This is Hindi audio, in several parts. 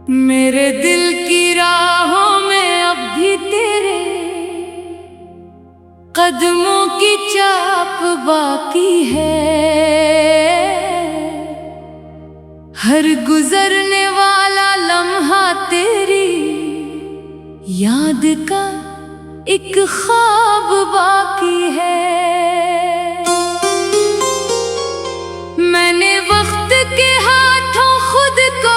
मेरे दिल की राहों में अब भी तेरे कदमों की चाप बाकी है। हर गुजरने वाला लम्हा तेरी याद का एक ख्वाब बाकी है। मैंने वक्त के हाथों खुद को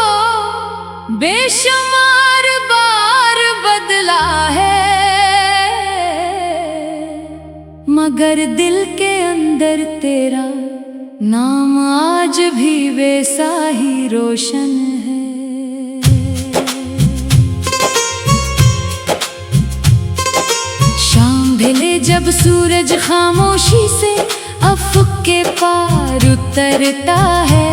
बेशुमार बार बदला है, मगर दिल के अंदर तेरा नाम आज भी वैसा ही रोशन है। शाम ढले जब सूरज खामोशी से अफ़क़ के पार उतरता है,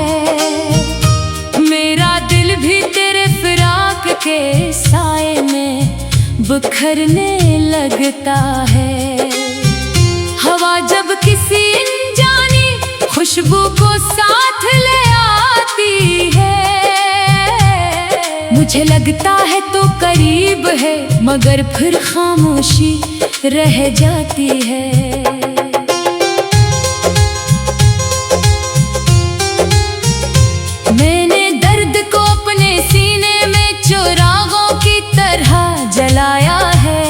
मेरा दिल भी तेरे फिराक के साए में बिखरने लगता है। हवा जब किसी अनजानी खुशबू को साथ ले आती है, मुझे लगता है तो करीब है, मगर फिर खामोशी रह जाती है। मैंने दर्द को अपने सीने में चिरागों की तरह जलाया है,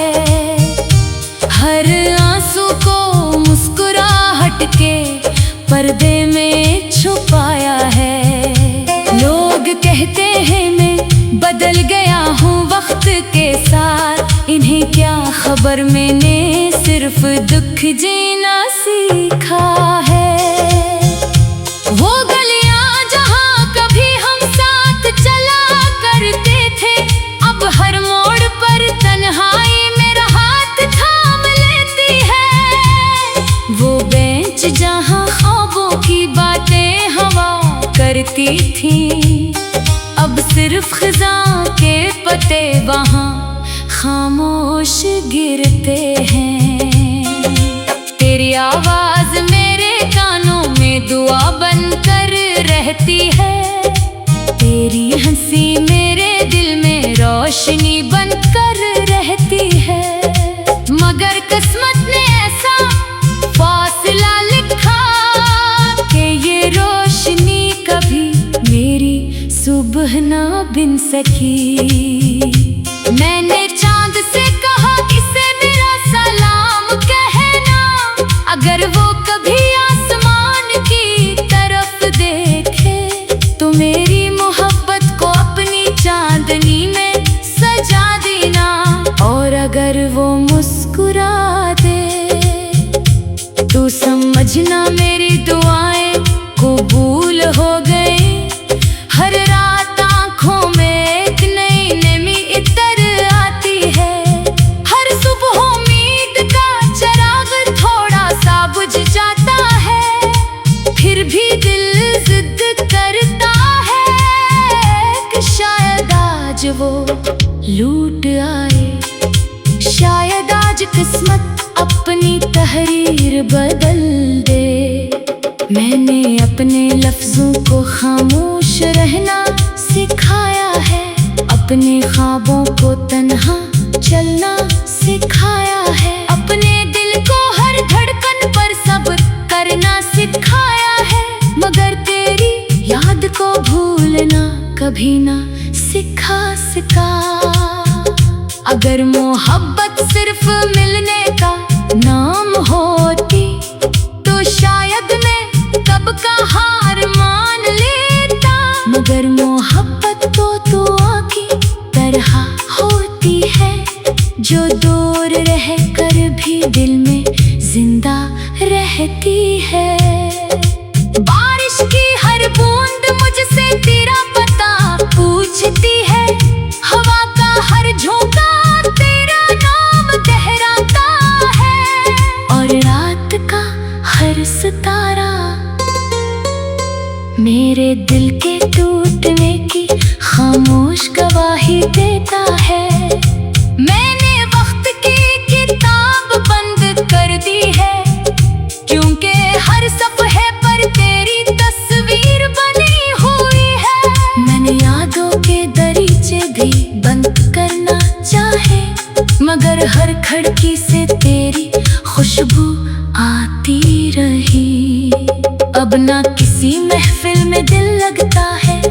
हर आंसू को मुस्कुराहट के पर्दे में छुपाया है। लोग कहते हैं मैं बदल गया हूँ वक्त के साथ, इन्हें क्या खबर मैंने सिर्फ दुख जीना सीखा है। वो गलियां जहाँ कभी हम साथ चला करते थे, अब हर मोड़ पर तन्हाई मेरा हाथ थाम लेती है। वो बेंच जहाँ ख्वाबों की बातें हवा करती थी, अब सिर्फ खिज़ां के पत्ते वहाँ खामोश गिरते हैं। तेरी आवाज़ मेरे कानों में दुआ बनकर रहती है, तेरी हंसी मेरे दिल में रोशनी बनकर रहती है। मगर किस्मत ने ऐसा फासला लिखा कि ये रोशनी कभी मेरी सुबह ना बिन सकी। मैंने चांद से कहा इसे मेरा सलाम कहना, अगर वो कभी आसमान की तरफ देखे तो मेरी मोहब्बत को अपनी चांदनी में सजा देना। और अगर वो मुस्कुरा दे तो समझना मेरी दुआएं कबूल हो गई। हर रात आंखों में एक नई नमी इतर आती है, हर सुबह उम्मीद का चिराग थोड़ा सा बुझ जाता है, फिर भी दिल जिद करता है कि शायद आज वो लूट आए। शायद आज किस्मत अपनी तहरीर बदल दे। मैंने अपने लफ्जों को खामोश रहना सिखाया है, अपने ख्वाबों को तन्हा चलना सिखाया है, अपने दिल को हर धड़कन पर सब्र करना सिखाया है, मगर तेरी याद को भूलना कभी ना सिखा सका। अगर मोहब्बत सिर्फ मिलने का नाम होती तो शायद मैं कब का हार मान लेता, मगर मोहब्बत तो दुआ की तरह होती है, जो दूर रह कर भी दिल में जिंदा रहती है। बारिश की हर बूंद मुझसे तेरा पता पूछती है, हवा का हर झोंका तेरा नाम दोहराता है, और रात का हर सितारा मेरे दिल के टूटने की खामोश गवाही देता है। मैंने वक्त की किताब बंद कर दी है, क्योंकि हर सफ़हे पर तेरी तस्वीर बनी हुई है। मैंने यादों के दरीचे भी बंद करना चाहे, मगर हर खिड़की से तेरी खुशबू आती रही। अब ना किसी महफिल में दिल लगता है,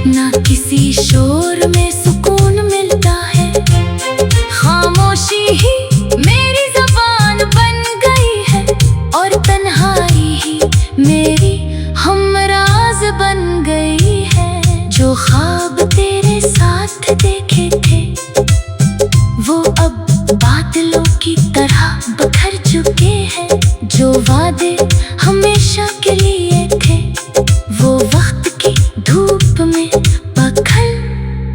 ना किसी शोर में सुकून मिलता है। खामोशी ही मेरी ज़बान बन गई है और तन्हाई ही मेरी हमराज बन गई है। जो ख्वाब तेरे साथ देखे थे वो अब बादलों की तरह बिखर चुके हैं। जो वादे हमेशा के लिए थे वो वक्त की धूप में बखल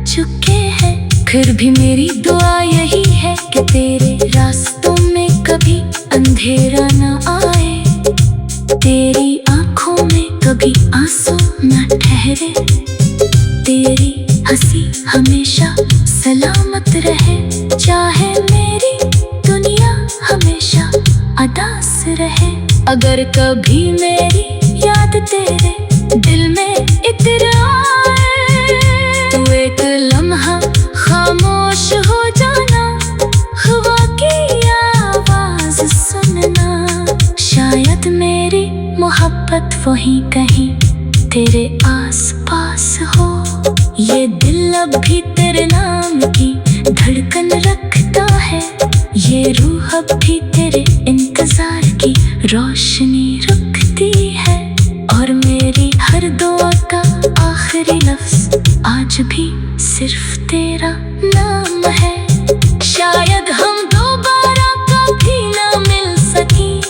चुके हैं। फिर भी मेरी दुआ यही है कि तेरे रास्तों में कभी अंधेरा न आए, तेरी आंखों में कभी आंसू न ठहरे, तेरी हंसी हमेशा सलामत रहे। चाहे मेरी दुनिया हमेशा उदास रहे। अगर कभी मेरी याद तेरे दिल में इतर आए, तो एक लम्हा खामोश हो जाना, हवा की आवाज सुनना। शायद मेरी मोहब्बत वहीं कहीं तेरे आस पास हो। ये दिल अब भी तेरे नाम की धड़कन रखता है, ये रूह अब भी तेरे इंतजार की रोशनी रखती है। और मेरी हर दुआ का आखिरी लफ्ज आज भी सिर्फ तेरा नाम है। शायद हम दोबारा कभी ना मिल सकें,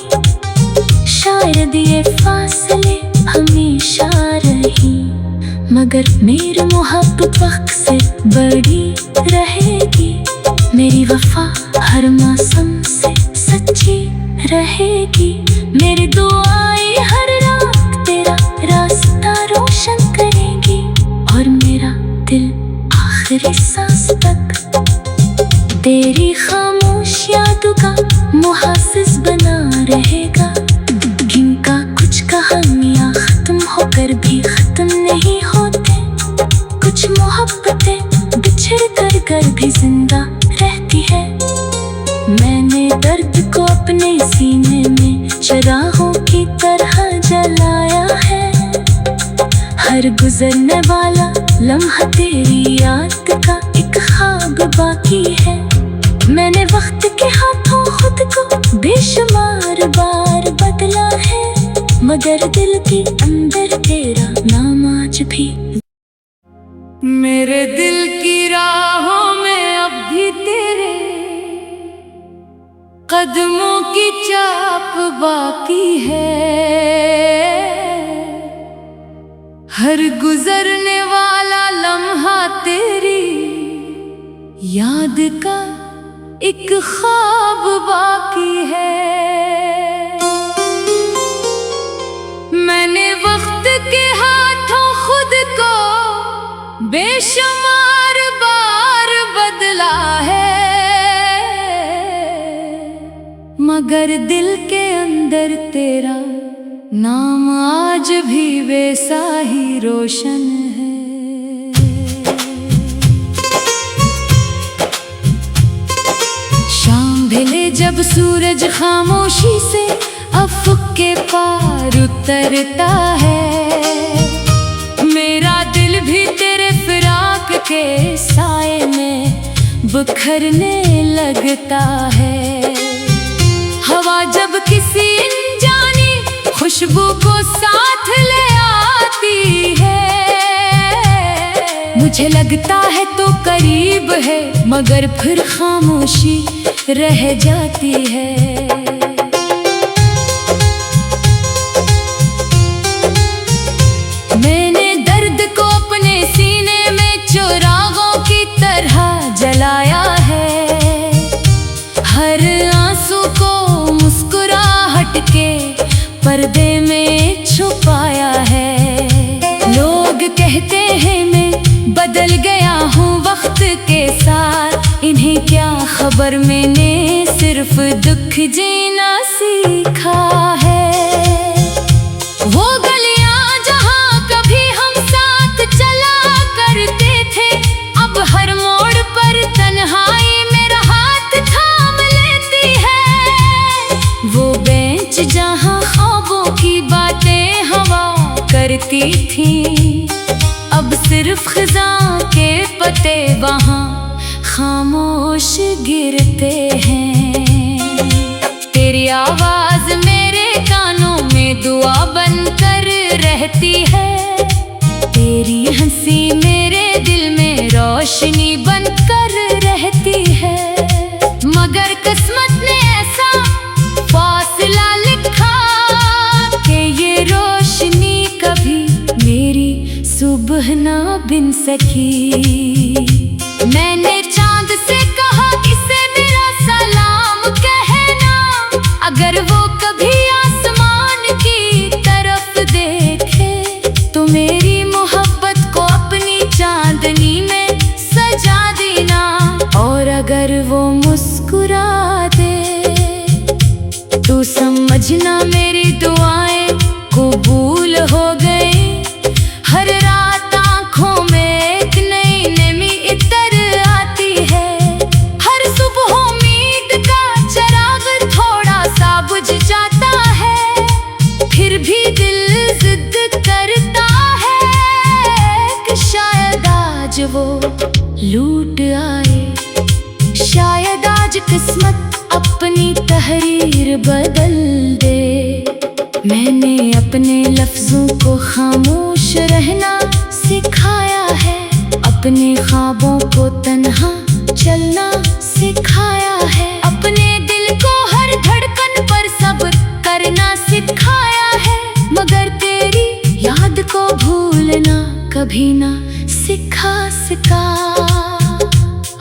शायद ये फासले हमेशा रही, मगर मेरी मोहब्बत वक्त से बड़ी रहेगी। मेरी वफा हर मौसम से सच्ची रहेगी। मेरी दुआएं हर रात तेरा रास्ता रोशन करेगी, और मेरा दिल आखिरी सांस तक तेरी खामोश यादों का मुहाफिज बना रहेगा। जिनका कुछ कहानियां खत्म होकर भी खत्म नहीं होते, कुछ मोहब्बतें बिछड़ कर भी जिंदा रहती है। मैंने दर्द को अपने सीने में चिरागों की तरह जलाया है। हर गुजरने वाला लम्हा तेरी याद का एक ख्वाब बाकी है। मैंने वक्त के हाथों खुद को बेशुमार बार बदला है, मगर दिल के अंदर तेरा नाम आज भी। मेरे दिल की राहों में अब भी तेरे कदमों की छाप बाकी है। हर गुजरने वाला लम्हा तेरी याद का एक ख्वाब बाकी है। मैंने वक्त के हाथों खुद को बेशुमार बार बदला है, मगर दिल के अंदर तेरा नाम आज भी वैसा ही रोशन है। शाम ढले जब सूरज खामोशी से अफ़क़ के पार उतरता है, मेरा दिल भी तेरे फिराक के साए में बिखरने लगता है। हवा जब किसी अनजानी खुशबू को साथ ले आती है, मुझे लगता है तो करीब है, मगर फिर खामोशी रह जाती है। मैंने दर्द को अपने सीने में चिरागों की तरह जलाया है। हर आंसू को मुस्कुराहट के पर्दे में छुपाया है। लोग कहते हैं मैं बदल गया हूँ वक्त के साथ, इन्हें क्या खबर मैंने सिर्फ दुख जीना सीखा है। वो गलियां जहाँ कभी हम साथ चला करते थे, होती थी, अब सिर्फ खिज़ां के पत्ते वहाँ खामोश गिरते हैं। तेरी आवाज मेरे कानों में दुआ बनकर रहती है, तेरी हंसी मेरे दिल में रोशनी बनकर रहती है। मगर किस्मत ने ऐसा फासला लिखा कि ये रोशनी कभी मेरी सुबह ना बिन सकी। मैंने चांद से कहा इसे मेरा सलाम कहना, अगर वो कभी आसमान की तरफ देखे तो मेरी मोहब्बत को अपनी चांदनी में सजा देना। और अगर वो मुस्कुरा दे तो समझना मेरी दुआएं कबूल हो गई। हर रात आँखों में एक नई नमी इतर आती है, हर सुबह उम्मीद का चिराग थोड़ा सा बुझ जाता है, फिर भी दिल जिद करता है कि शायद आज वो लूट आए। शायद आज किस्मत अपनी तहरीर बदल दे। मैंने अपने लफ्जों को खामोश रहना सिखाया है, अपने ख्वाबों को तन्हा चलना सिखाया है, अपने दिल को हर धड़कन पर सब्र करना सिखाया है, मगर तेरी याद को भूलना कभी ना सिखा सका।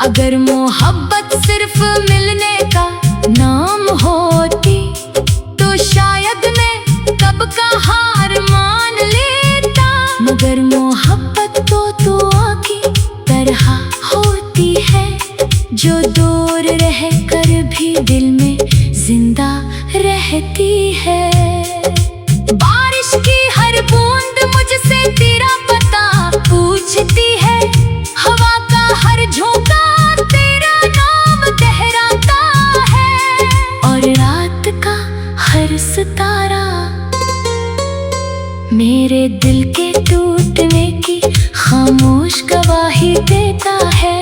अगर मोहब्बत सिर्फ मिलने का नाम होती तो शायद मैं कब का हार मान लेता, मगर मोहब्बत तो दुआ की तरह होती है, जो दूर रह कर भी दिल में जिंदा रहती है। बारिश की हर बूंद मुझसे तेरा पता पूछती है, हवा का हर झोंका तेरा नाम दोहराता है, और रात का हर सितारा मेरे दिल के टूटने की खामोश गवाही देता है।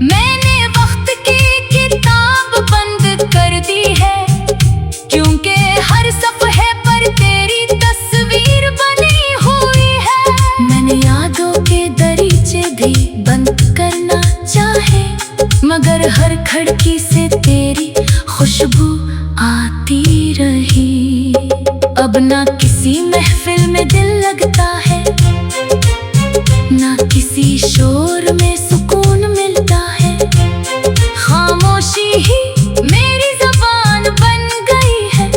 मैंने वक्त की किताब बंद कर दी है, क्योंकि हर सफ़हे पर तेरी तस्वीर बनी हुई है। मैंने यादों के दरीचे भी बंद करना चाहे, मगर हर खिड़की से तेरी खुशबू आती रही। अब ना किसी महफिल में दिल लगता है, ना किसी शोर में सुकून मिलता है, खामोशी ही मेरी ज़बान बन गई है,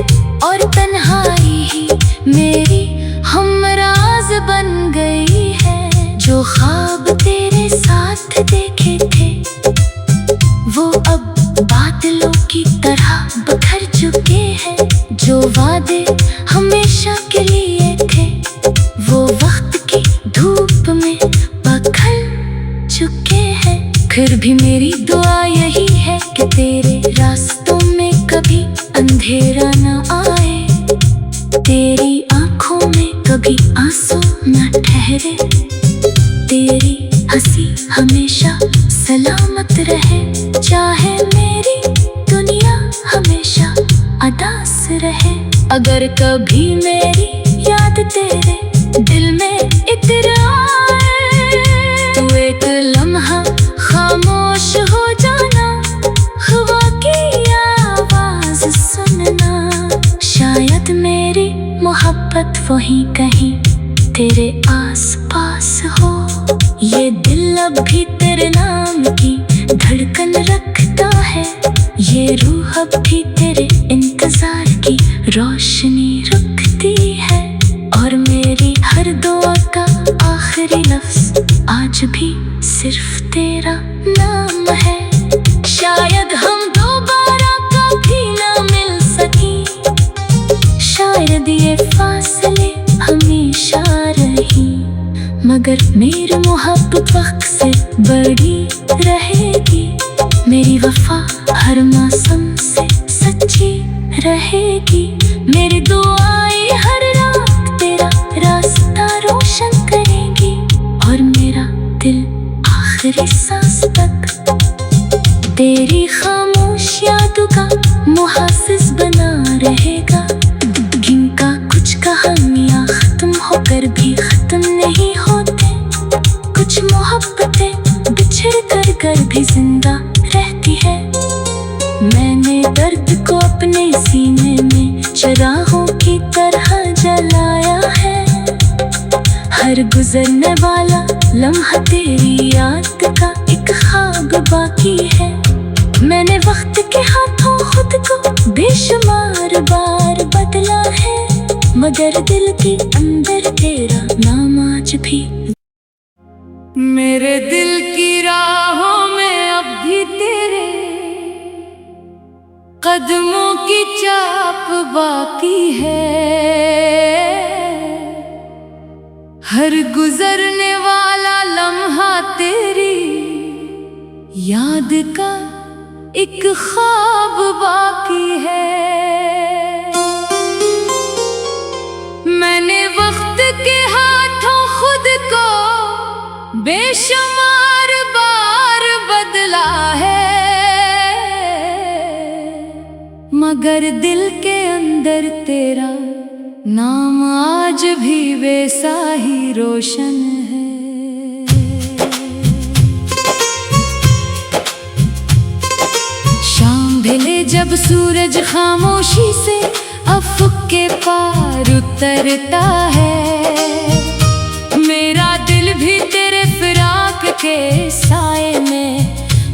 और तन्हाई ही मेरी हमराज बन गई है। जो ख्वाब तेरे साथ देखे थे वो अब बादलों की तरह बिखर चुके हैं, जो वादे हमेशा के लिए थे वो वक्त की धूप में बखल चुके हैं। फिर भी मेरी दुआ यही है कि तेरे रास्तों में कभी अंधेरा न आए, तेरी आंखों में कभी आंसू न ठहरे, तेरी हंसी हमेशा सलामत रहे, चाहे मेरी दुनिया हमेशा अदास रहे। अगर कभी मेरी याद तेरे दिल में इतर आए तो एक लम्हा खामोश हो जाना, हवा की आवाज सुनना। शायद मेरी मोहब्बत वहीं कहीं तेरे आस पास हो, ये दिल अब भी तेरे नाम की धड़कन रखता है, ये रूह अब भी तेरे इंतजार की रोशनी रखती है, और मेरी हर दुआ का आखिरी लफ्ज आज भी सिर्फ तेरा नाम है। शायद हम दोबारा कभी ना मिल सके, शायद ये फासले हमेशा रही, मगर मेरी मोहब्बत वक्त से बड़ी रहेगी, मेरी वफा हर मौसम से सच्ची रहेगी, मेरी दुआएं हर रात तेरा रास्ता दिल आखिरी सांस तक तेरी खामोश यादों का मुहासिस बना रहेगा। जिनका कुछ कहानियाँ खत्म होकर भी खत्म नहीं होते, कुछ मोहब्बतें बिछड़ कर भी जिंदा रहती है। मैंने दर्द को अपने सीने में चिरागों की तरह जलाया है। हर गुजरने वाला लम्हा तेरी याद का एक ख्वाब बाकी है। मैंने वक्त के हाथों खुद को बेशुमार बार बदला है, मगर दिल के अंदर तेरा नाम आज भी। मेरे दिल की राहों में अब भी तेरे कदमों की छाप बाकी है। हर गुजरने वाला लम्हा तेरी याद का एक ख्वाब बाकी है। मैंने वक्त के हाथों खुद को बेशुमार बार बदला है, मगर दिल के अंदर तेरा नाम आज भी वैसा ही रोशन है। शाम ढले जब सूरज खामोशी से अफक के पार उतरता है, मेरा दिल भी तेरे फिराक के साए में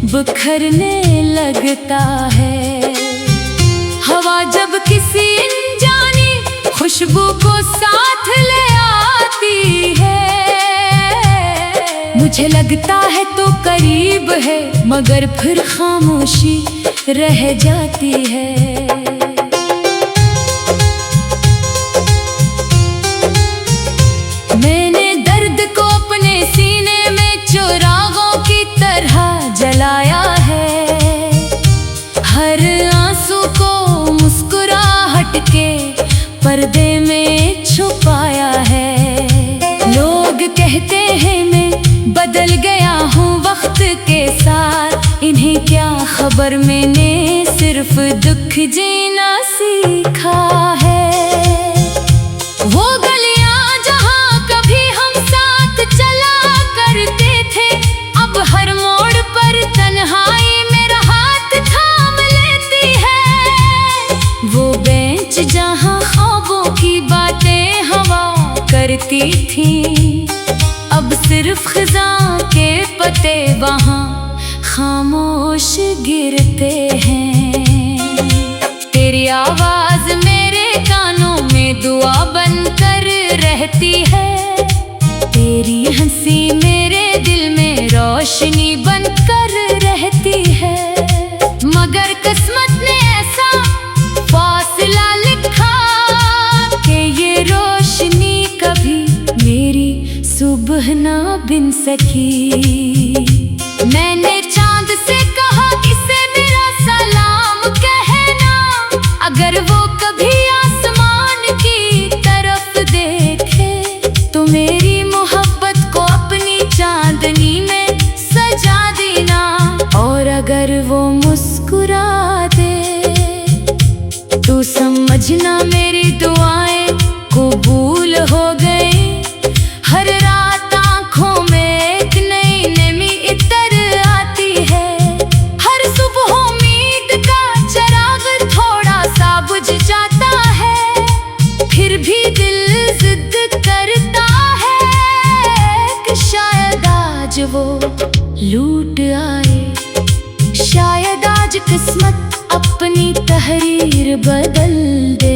बिखरने लगता है। हवा जब किसी अनजानी खुशबू को साथ ले आती है, मुझे लगता है तो करीब है, मगर फिर खामोशी रह जाती है। मैंने दर्द को अपने सीने में चिरागों की तरह जलाया है। हर आंसू को मुस्कुराहट के पर्दे में छुपाया है। लोग कहते हैं मैं बदल गया हूँ वक्त के साथ, इन्हें क्या खबर मैंने सिर्फ दुख जीना सीखा है। वो गलियां जहाँ कभी हम साथ चला करते थे, अब हर मोड़ पर तन्हाई मेरा हाथ थाम लेती है। वो बेंच जहाँ ख्वाबों की बातें हवा करती थी, अब सिर्फ खिज़ां के पत्ते वहाँ खामोश गिरते हैं। तेरी आवाज मेरे कानों में दुआ बनकर रहती है, तेरी हंसी मेरे दिल में रोशनी बनकर रहती है। मगर किस्मत ने ऐसा फासला लिखा कि ये रोशनी कभी मेरी सुबह ना बिन सकी। मैंने चांद से कहा इसे मेरा सलाम कहना, अगर वो कभी आसमान की तरफ देखे तो मेरी मोहब्बत को अपनी चांदनी में सजा देना। और अगर वो मुस्कुरा दे तो समझना मेरी दुआएं कबूल हो गई। हर रात आंखों में एक नई नमी इतर आती है, हर सुबह उम्मीद का चिराग थोड़ा सा बुझ जाता है। फिर भी दिल जिद करता है कि शायद आज वो लूट आए, शायद आज किस्मत अपनी तहरीर बदल दे।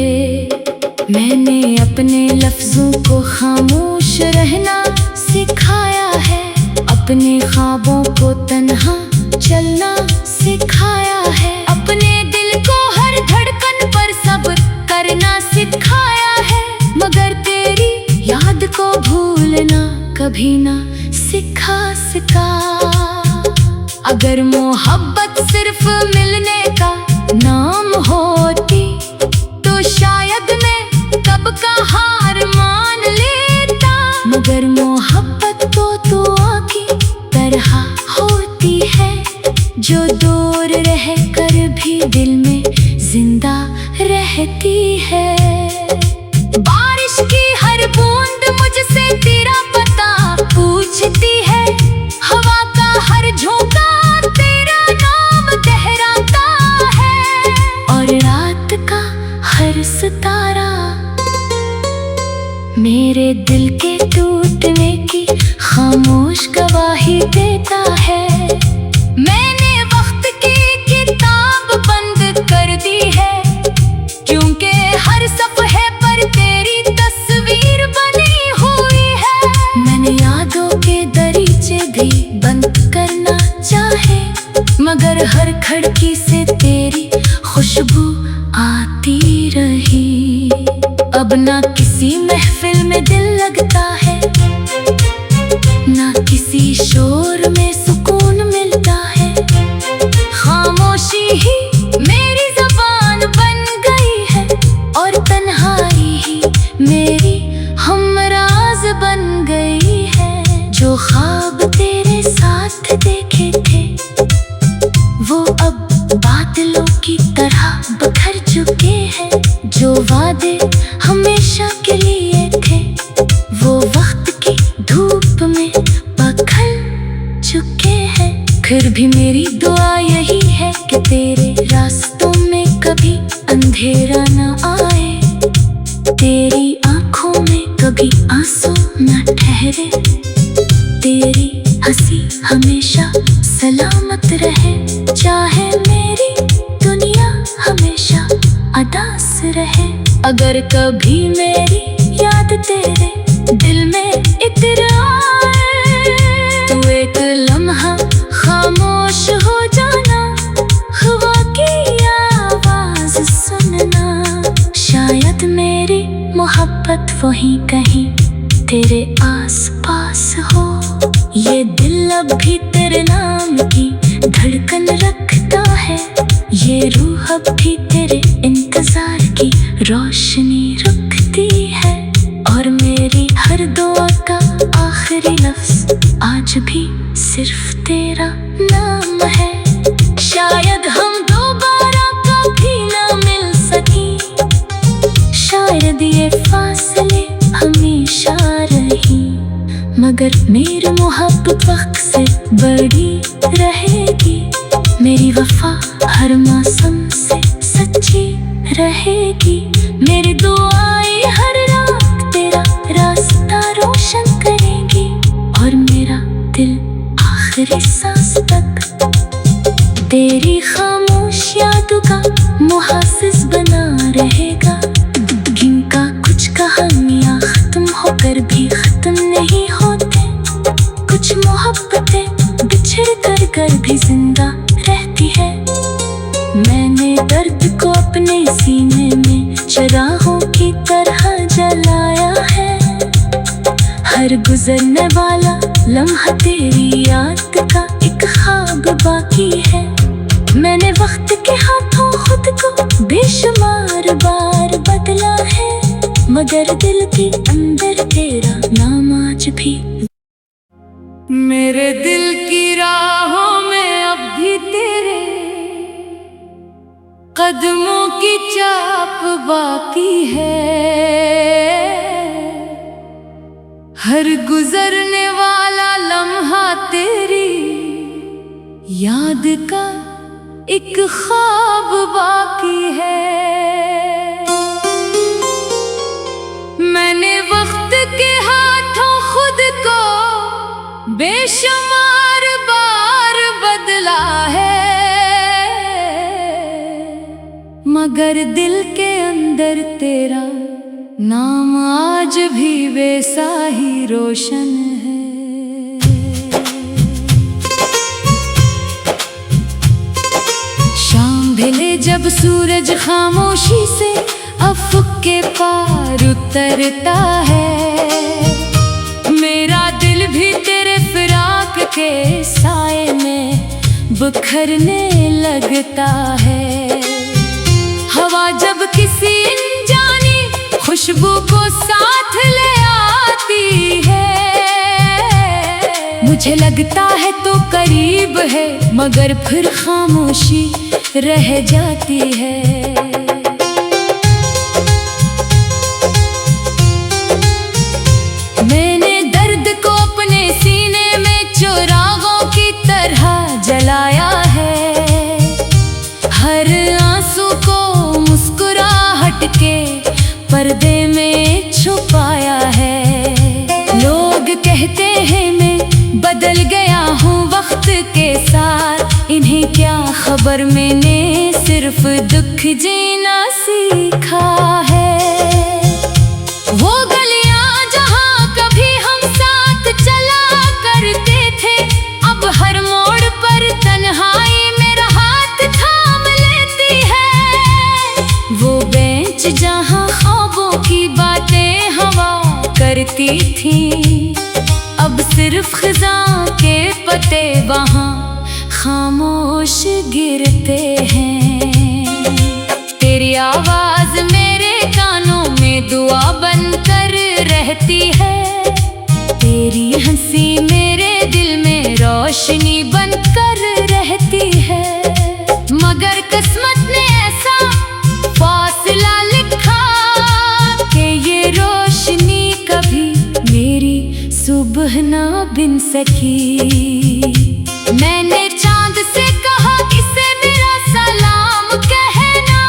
मैंने अपने लफ्जों को खामोश रहना सिखाया है, अपने ख्वाबों को तन्हा चलना सिखाया है, अपने दिल को हर धड़कन पर सब्र करना सिखाया है। मगर तेरी याद को भूलना कभी ना सिखा सका। अगर मोहब्बत सिर्फ मिलने का नाम होती तो शायद मैं कब का हार मान लेता। मगर मोहब्बत को तो आँखें है, हवा का हर झोंका तेरा नाम लहराता है, और रात का हर सितारा मेरे दिल के टूटने की खामोश गवाही देता है। मैंने वक्त की किताब बंद कर दी है, क्योंकि हर सफ़हे पर तेरी तस्वीर बनी हुई है। मैंने यादों के दरीचे भी बंद करना चाहे, मगर हर खिड़की से तेरी खुशबू आती रही। अब ना किसी महफिल में दिल लगता है, ना किसी शोर में सुकून मिलता है। खामोशी ही मेरी ज़बान बन गई है, और तन्हाई ही मेरी हमराज बन गई है। जो ख्वाब तेरे साथ देखे थे, वो अब बादलों की तरह बिखर चुके हैं। जो वादे हमेशा के लिए थे, वो वक्त की धूप में बखल चुके हैं। फिर भी मेरी दुआ यही है कि तेरे रास्तों में कभी अंधेरा न आए, तेरी आंखों में कभी आंसू न ठहरे, तेरी हंसी हमेशा सलामत रहे। चाहे मेरी दुनिया हमेशा उदास रहे, अगर कभी मेरी याद तेरे दिल में इतर आए, तो एक लम्हा खामोश हो जाना, हवा की आवाज सुनना। शायद मेरी मोहब्बत वहीं कहीं तेरे आस पास हो। ये दिल अब भी तेरे नाम की धड़कन रखता है, ये रूह अब भी तेरे इंतजार की रोशनी रखती है, और मेरी हर दुआ का आखिरी लफ्ज आज भी सिर्फ तेरा नाम है। शायद हम दोबारा कभी ना मिल सकें, शायद ये फासले हमेशा रही, मगर मेरी मोहब्बत वक्त से बड़ी रहेगी। मेरी वफा हर मौसम से सच्ची रहेगी। मेरी दुआएं हर रात तेरा रास्ता रोशन करेंगी, और मेरा दिल आखिरी सांस तक तेरी खामोश यादों का मुहासिस बना रहेगा। जिनका कुछ कहानियाँ खत्म होकर भी खत्म नहीं होते, कुछ मोहब्बतें बिछड़ कर भी जिंदा रहती है। मैंने दर्द को अपने सीने में चिरागों की तरह जलाया है, हर गुजरने वाला लम्हा तेरी याद का एक ख्वाब बाकी है। मैंने वक्त के हाथों खुद को बेशुमार बार बदला है, मगर दिल के अंदर तेरा नाम आज भी। मेरे दिल की राहों में अब भी तेरे कदमों की चाप बाकी है, हर गुजरने वाला लम्हा तेरी याद का एक ख्वाब बाकी है। मैंने वक्त के हाथों खुद को बेशुमार बार बदला है, मगर दिल के अंदर तेरा नाम आज भी वैसा ही रोशन है। शाम ढले जब सूरज खामोशी से अफक के पार उतरता है, मेरा दिल भी तेरे फिराक के साए में बिखरने लगता है। हवा जब किसी अनजानी खुशबू को साथ ले आती है, मुझे लगता है तो करीब है, मगर फिर खामोशी रह जाती है। मैंने दर्द को अपने सीने में सब्र मैंने सिर्फ दुख जीना सीखा है। वो गलियां जहां कभी हम साथ चला करते थे, अब हर मोड़ पर तन्हाई मेरा हाथ थाम लेती है। वो बेंच जहां ख्वाबों की बातें हवा करती थी, अब सिर्फ खिज़ां के पत्ते वहां खामोश गिरते हैं। तेरी आवाज मेरे कानों में दुआ बनकर रहती है, तेरी हंसी मेरे दिल में रोशनी बनकर रहती है। मगर किस्मत ने ऐसा फासला लिखा कि ये रोशनी कभी मेरी सुबह ना बिन सकी। मैंने चांद से कहा इसे मेरा सलाम कहना,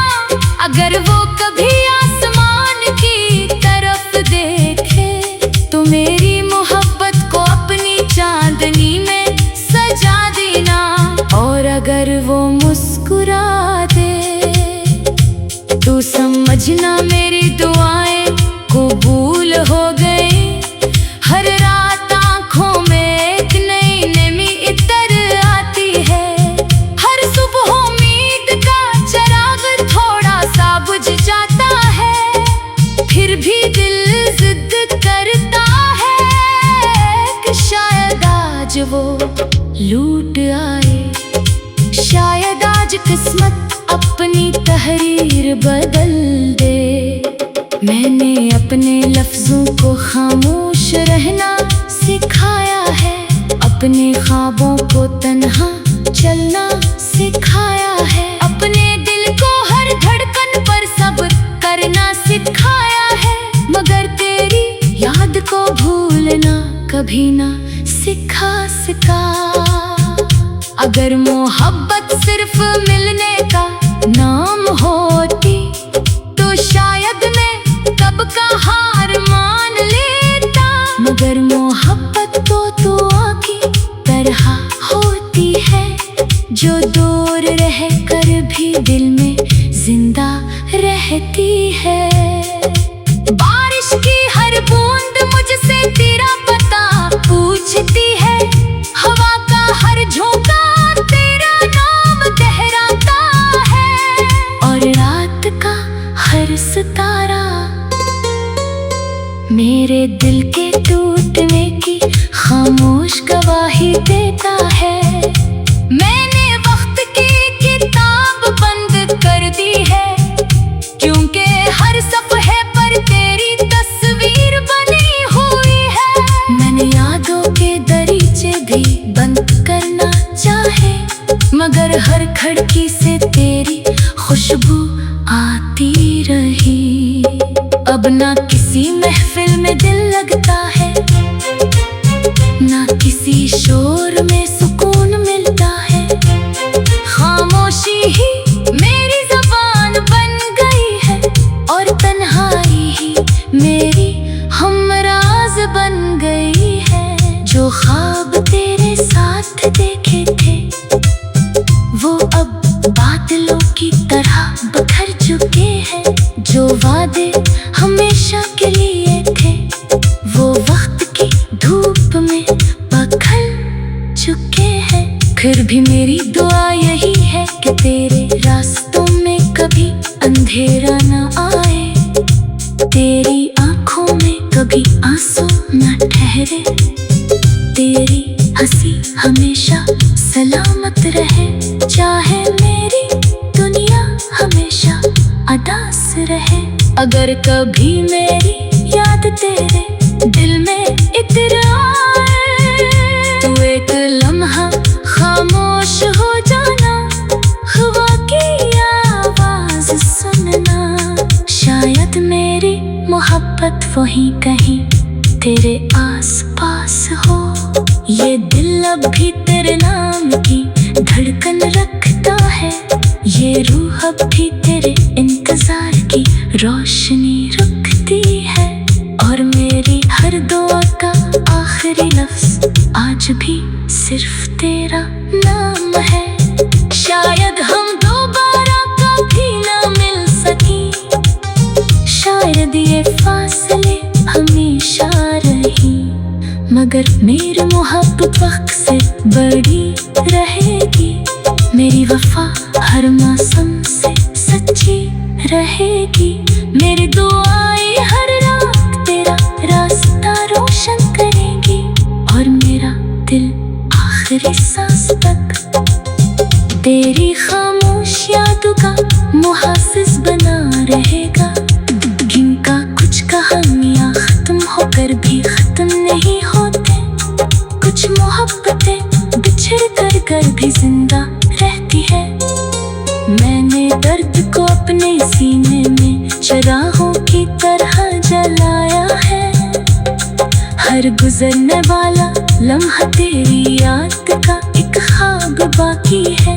अगर वो कभी आसमान की तरफ देखे तो मेरी मोहब्बत को अपनी चांदनी में सजा देना। और अगर वो मुस्कुरा दे तो समझना मेरी दुआएं कबूल हो गई। हर रात आंखों में एक नई नमी इतर आती है, हर सुबह उम्मीद का चिराग थोड़ा सा बुझ जाता है। फिर भी दिल जिद करता है कि शायद आज वो लूट आए, शायद आज किस्मत अपनी तहरीर बदल दे। मैंने अपने लफ्जों को खामोश रहना सिखाया है, अपने ख्वाबों को तन्हा चलना सिखाया है, अपने दिल को हर धड़कन पर सब्र करना सिखाया है। मगर तेरी याद को भूलना कभी ना सिखा सका। अगर मोहब्बत सिर्फ मिलने का नाम होती तो शायद मैं कब का हार मान लेता। मगर मोहब्बत तो दुआ की तरह होती है, जो दूर रह कर भी दिल में जिंदा रहती है। बारिश की हर बूंद मुझसे तेरा पता पूछती है, हवा का हर झोंका तेरा नाम दोहराता है। और रात का हर सितारा मेरे दिल के टूटने की खामोश गवाही देता है। मैंने वक्त की किताब बंद कर दी है, क्योंकि हर सफ़हे पर तेरी तस्वीर बनी हुई है। मैंने यादों के दरीचे भी बंद करना चाहे, मगर हर खिड़की से तेरी खुशबू आती रही। अब ना किसी महफिल में दिल लगता है, ना किसी शोर में सुकून मिलता है। खामोशी ही मेरी ज़बान बन गई है, और तन्हाई ही मेरी हमराज बन गई है। जो ख्वाब तेरे साथ देखे थे वो अब बादलों की तरह बिखर चुके हैं। जो वादे हमेशा के लिए थे वो वक्त की धूप में बखल चुके हैं। फिर भी मेरी दुआ यही है कि तेरे रास्तों में कभी अंधेरा न आए, तेरी आंखों में कभी आंसू न ठहरे, तेरी हंसी हमेशा सलामत रहे। चाहे मेरी दुनिया हमेशा उदास रहे, अगर कभी मेरी याद तेरे दिल में इतर आए तो एक लम्हा खामोश हो जाना, हवा की आवाज सुनना। शायद मेरी मोहब्बत वहीं कहीं तेरे आस पास हो। ये दिल अब भी तेरे नाम की धड़कन रखता है, ये रूह अब भी तेरे इंतजार की रोशनी रखती है। और मेरी हर दुआ का आखिरी लफ्ज आज भी सिर्फ तेरा नाम है। शायद मगर मेरी मोहब्बत वक्त से बड़ी रहेगी। मेरी वफा हर मौसम से सच्ची रहेगी। मेरी दुआएं हर रात तेरा रास्ता रोशन करेंगी, और मेरा दिल आखिरी सांस तक तेरी खामोश यादों का मुहाफिज बना रहेगा। जिनका कुछ कहानियाँ खत्म होकर भी खत्म नहीं होते, कुछ मोहब्बतें बिछड़ कर भी जिंदा रहती है। मैंने दर्द को अपने सीने में चिरागों की तरह जलाया है। हर गुजरने वाला लम्हा तेरी याद का एक ख्वाब बाकी है।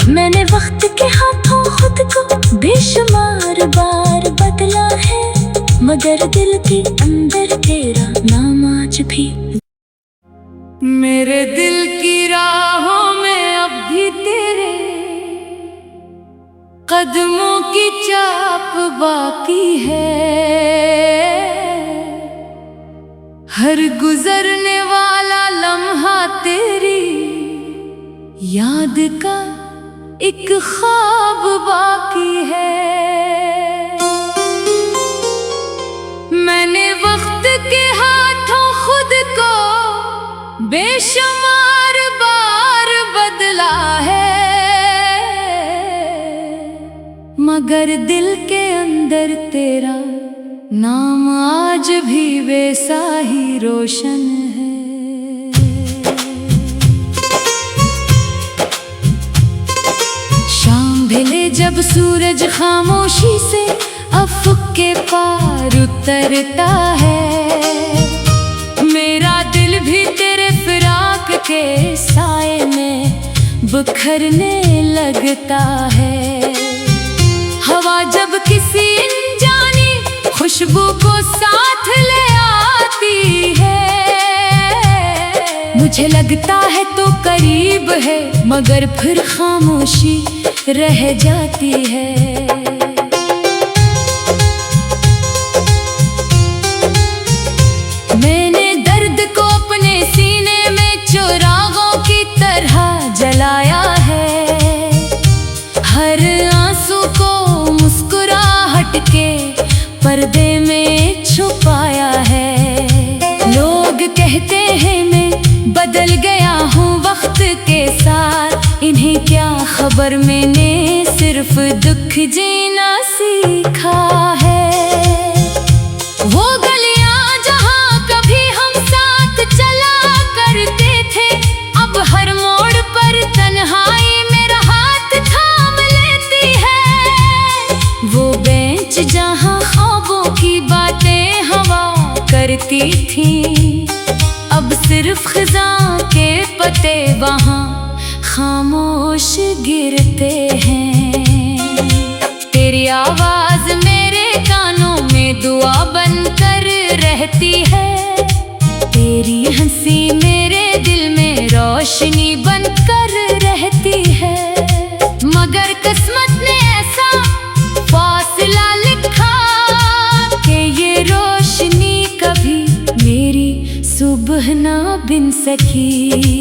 मैंने वक्त के हाथों खुद को बेशुमार बार बदला है, मगर दिल के अंदर तेरा नाम आज भी। मेरे दिल की राहों में अब भी तेरे कदमों की छाप बाकी है। हर गुजरने वाला लम्हा तेरी याद का एक ख्वाब बाकी है। मैंने वक्त के हाथों खुद को बेशुमार बार बदला है, मगर दिल के अंदर तेरा नाम आज भी वैसा ही रोशन है। शाम ढले जब सूरज खामोशी से अफ़क़ के पार उतरता है, मेरा दिल भी तेरे फिराक के साए में बिखरने लगता है। हवा जब किसी अनजानी खुशबू को साथ ले आती है, मुझे लगता है तो करीब है, मगर फिर खामोशी रह जाती है। मैंने दर्द को अपने सीने में चिरागों की तरह जलाया है। हर आंसू को मुस्कुराहट के पर्दे में छुपाया है। लोग कहते हैं मैं बदल गया हूँ वक्त के साथ, इन्हें क्या खबर मैंने सिर्फ दुख जीना सीखा है। वो गलियां जहाँ कभी हम साथ चला करते थे, अब हर मोड़ पर तन्हाई मेरा हाथ थाम लेती है। वो बेंच जहाँ ख्वाबों की बातें हवा करती थी, अब सिर्फ खिज़ां के पत्ते वहाँ खामोश गिरते हैं। तेरी आवाज़ मेरे कानों में दुआ बनकर रहती है, तेरी हंसी मेरे दिल में रोशनी बनकर रहती है। मगर किस्मत ने ऐसा फासला लिखा कि ये रोशनी कभी मेरी सुबह ना बिन सकी।